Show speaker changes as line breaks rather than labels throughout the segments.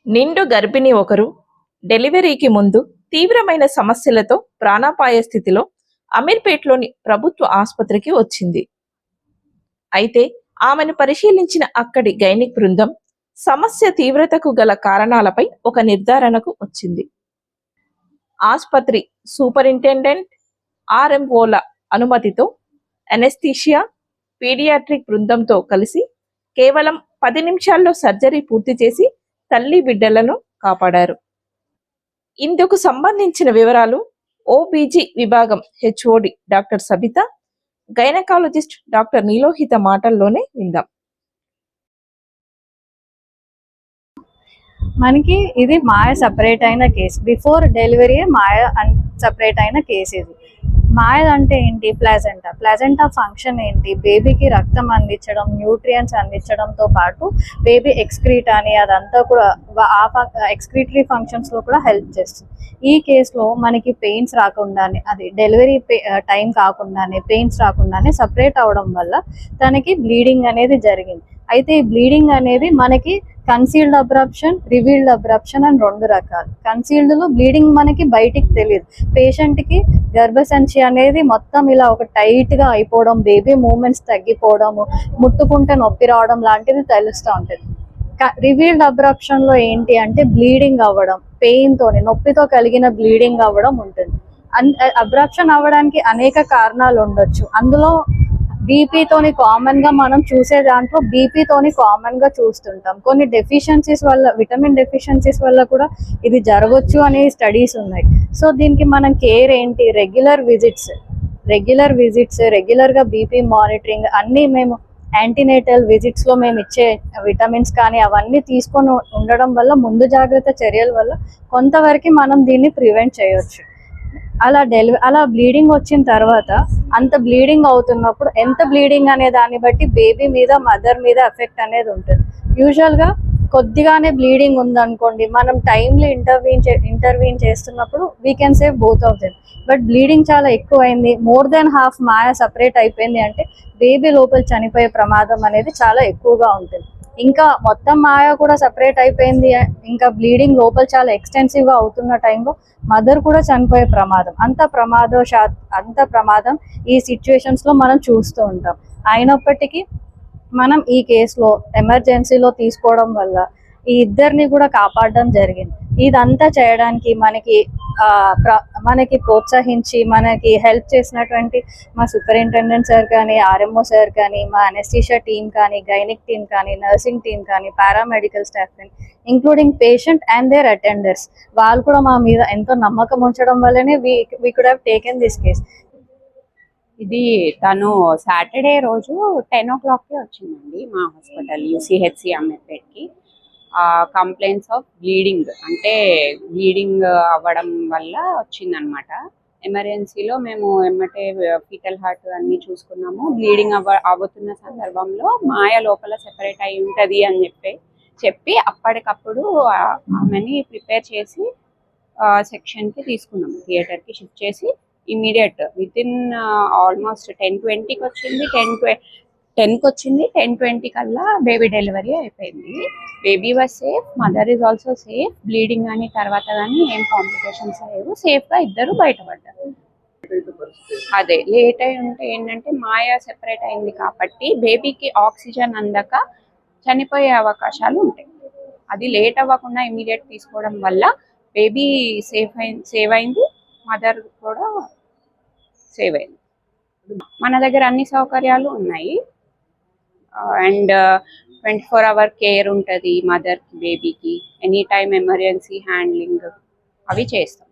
నిండు గర్భిణి ఒకరు డెలివరీకి ముందు తీవ్రమైన సమస్యలతో ప్రాణాపాయ స్థితిలో అమీర్పేట్లోని ప్రభుత్వ ఆసుపత్రికి వచ్చింది. అయితే ఆమెను పరిశీలించిన అక్కడి గైనిక్ బృందం సమస్య తీవ్రతకు గల కారణాలపై ఒక నిర్ధారణకు వచ్చింది. ఆసుపత్రి సూపరింటెండెంట్ ఆర్ఎంఓల అనుమతితో అనెస్థీషియా పీడియాట్రిక్ బృందంతో కలిసి కేవలం 10 నిమిషాల్లో సర్జరీ పూర్తి చేసి తల్లి బిడ్డలను కాపాడారు. ఇందుకు సంబంధించిన వివరాలు ఓబీజీ విభాగం HOD doctor Sabitha, gynaecologist doctor Neelohitha మాటల్లోనే విందాం.
మనకి ఇది మాయ సపరేట్ అయిన కేసు. బిఫోర్ డెలివరీ మాయ సపరేట్ అయిన కేసు. ఇది మాయ అంటే ఏంటి? ప్లాజెంటా ఫంక్షన్ ఏంటి? బేబీకి రక్తం అందించడం, న్యూట్రియంట్స్ అందించడంతో పాటు బేబీ ఎక్స్క్రీట్ అని అదంతా కూడా ఎక్స్క్రీటరీ ఫంక్షన్స్ లో కూడా హెల్ప్ చేస్తుంది. ఈ కేసులో మనకి పెయిన్స్ రాకుండానే, అది డెలివరీ టైం కాకుండానే పెయిన్స్ రాకుండానే సపరేట్ అవడం వల్ల తనకి బ్లీడింగ్ అనేది జరిగింది. అయితే ఈ బ్లీడింగ్ అనేది మనకి కన్సీల్డ్ అబ్రప్షన్, రివీల్డ్ అబ్రప్షన్ అని 2 రకాలు. కన్సీల్డ్ లో బ్లీడింగ్ మనకి బయటికి తెలియదు. పేషెంట్ కి గర్భసంచి అనేది మొత్తం ఇలా ఒక టైట్ గా అయిపోవడం, బేబీ మూవ్మెంట్స్ తగ్గిపోవడము, ముట్టుకుంటే నొప్పి రావడం లాంటిది తెలుస్తూ ఉంటుంది. రివీల్డ్ అబ్రప్షన్ లో ఏంటి అంటే బ్లీడింగ్ అవ్వడం, పెయిన్ తోని నొప్పితో కలిగిన బ్లీడింగ్ అవ్వడం ఉంటుంది. అబ్రప్షన్ అవ్వడానికి అనేక కారణాలు ఉండొచ్చు. అందులో బీపీతోని కామన్ గా మనం చూసే దాంట్లో బీపీతోని కామన్ గా చూస్తుంటాం. కొన్ని డెఫిషియన్సీస్ వల్ల, విటమిన్ డెఫిషియన్సీస్ వల్ల కూడా ఇది జరగవచ్చు అనే స్టడీస్ ఉన్నాయి. సో దీనికి మనం కేర్ ఏంటి? రెగ్యులర్ విజిట్స్, రెగ్యులర్ గా బీపీ మానిటరింగ్, అన్ని మేము యాంటీనేటల్ విజిట్స్ లో మేము ఇచ్చే విటమిన్స్ కానీ అవన్నీ తీసుకొని ఉండడం వల్ల, ముందు జాగ్రత్త చర్యల వల్ల కొంతవరకు మనం దీన్ని ప్రివెంట్ చేయొచ్చు. అలా బ్లీడింగ్ వచ్చిన తర్వాత, అంత బ్లీడింగ్ అవుతున్నప్పుడు ఎంత బ్లీడింగ్ అనే దాన్ని బట్టి బేబీ మీద, మదర్ మీద ఎఫెక్ట్ అనేది ఉంటుంది. యూజువల్ గా కొద్దిగానే బ్లీడింగ్ ఉందనుకోండి, మనం టైమ్లీ ఇంటర్వీన్ చేస్తున్నప్పుడు we can save both of them. But bleeding చాలా ఎక్కువైంది, మోర్ దెన్ హాఫ్ మాయ సపరేట్ అయిపోయింది అంటే బేబీ లోపల చనిపోయే ప్రమాదం అనేది చాలా ఎక్కువగా ఉంటుంది. ఇంకా మొత్తం మాయ కూడా సపరేట్ అయిపోయింది, ఇంకా బ్లీడింగ్ లోపల చాలా ఎక్స్టెన్సివ్ గా అవుతున్న టైంలో మదర్ కూడా చనిపోయే ప్రమాదం, అంత ప్రమాదం ఈ సిచ్యువేషన్స్ లో మనం చూస్తూ ఉంటాం. అయినప్పటికీ మనం ఈ కేసులో ఎమర్జెన్సీలో తీసుకోవడం వల్ల ఈ ఇద్దరిని కూడా కాపాడడం జరిగింది. ఇదంతా చేయడానికి మనకి ప్రోత్సహించి మనకి హెల్ప్ చేసినటువంటి మా సూపరింటెండెంట్ సార్ కానీ, ఆర్ఎంఓ సార్ కానీ, మా అనెస్థీషియా టీమ్ కానీ, గైనిక్ టీమ్ కానీ, నర్సింగ్ టీమ్ కానీ, పారామెడికల్ స్టాఫ్ కానీ, including patient and their attenders, వాళ్ళు కూడా మా మీద ఎంతో నమ్మకం ఉంచడం వల్లనే we could have taken this case.
ఇది తను సాటర్డే రోజు 10 o'clock వచ్చిందండి మా హాస్పిటల్ యూసీహెచ్సి అమీర్పేట్కి. కంప్లైంట్స్ ఆఫ్ బ్లీడింగ్, అంటే బ్లీడింగ్ అవ్వడం వల్ల వచ్చిందనమాట. ఎమర్జెన్సీలో మేము ఎమ్మటే ఫీటల్ హార్ట్ అన్ని చూసుకున్నాము. బ్లీడింగ్ అవుతున్న సందర్భంలో మాయ లోపల సెపరేట్ అయి ఉంటుంది అని చెప్పి అప్పటికప్పుడు ఆమెని ప్రిపేర్ చేసి సెక్షన్కి తీసుకున్నాము, థియేటర్కి షిఫ్ట్ చేసి ఇమీడియట్ విత్ ఇన్ ఆల్మోస్ట్ 10:20కి వచ్చింది. 10కి వచ్చింది, 10:20 కల్లా బేబీ డెలివరీ అయిపోయింది. Baby was safe, mother is also safe. Bleeding కానీ తర్వాత కానీ ఏం కాంప్లికేషన్స్ లేవు, సేఫ్గా ఇద్దరు బయటపడ్డారు. అదే లేట్ అయి ఉంటే ఏంటంటే మాయ సెపరేట్ అయింది కాబట్టి బేబీకి ఆక్సిజన్ అందక చనిపోయే అవకాశాలు ఉంటాయి. అది లేట్ అవ్వకుండా ఇమీడియట్ తీసుకోవడం వల్ల బేబీ సేవ్ అయింది, మదర్ కూడా సేవ్ అయింది. మన దగ్గర అన్ని సౌకర్యాలు ఉన్నాయి అండ్ 24 hour కేర్ ఉంటుంది మదర్కి, బేబీకి. ఎనీ టైమ్ ఎమర్జెన్సీ హ్యాండ్లింగ్ అవి చేస్తాం.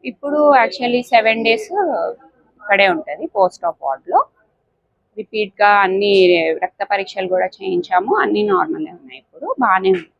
ఇప్పుడు యాక్చువల్లీ 7 days ఇక్కడే ఉంటుంది పోస్ట్ ఆఫ్ వార్డ్లో. రిపీట్గా అన్ని రక్త పరీక్షలు కూడా చేయించాము, అన్నీ నార్మల్గా ఉన్నాయి, ఇప్పుడు బాగానే ఉంది.